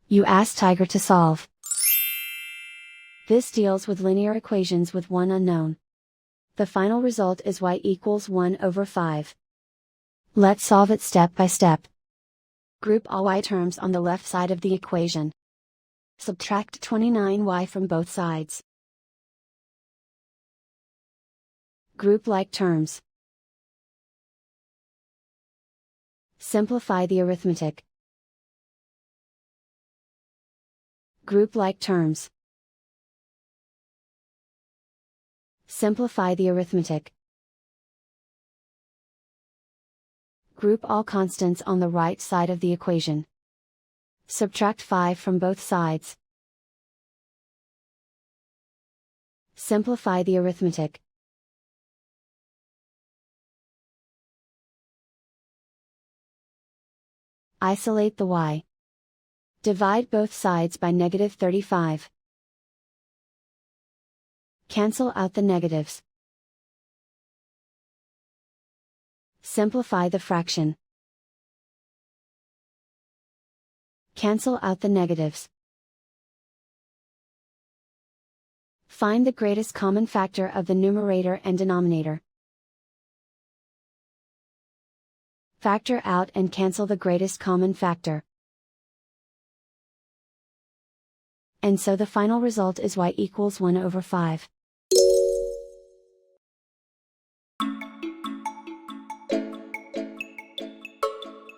You ask Tiger to solve. This deals with linear equations with one unknown. The final result is y equals 1/5. Let's solve it step by step. Group all y terms on the left side of the equation. Subtract 29y from both sides. Group like terms. Simplify the arithmetic. Group like terms. Simplify the arithmetic. Group all constants on the right side of the equation. Subtract 5 from both sides. Simplify the arithmetic. Isolate the y. Divide both sides by -35. Cancel out the negatives. Simplify the fraction. Cancel out the negatives. Find the greatest common factor of the numerator and denominator. Factor out and cancel the greatest common factor. And so the final result is y equals 1/5.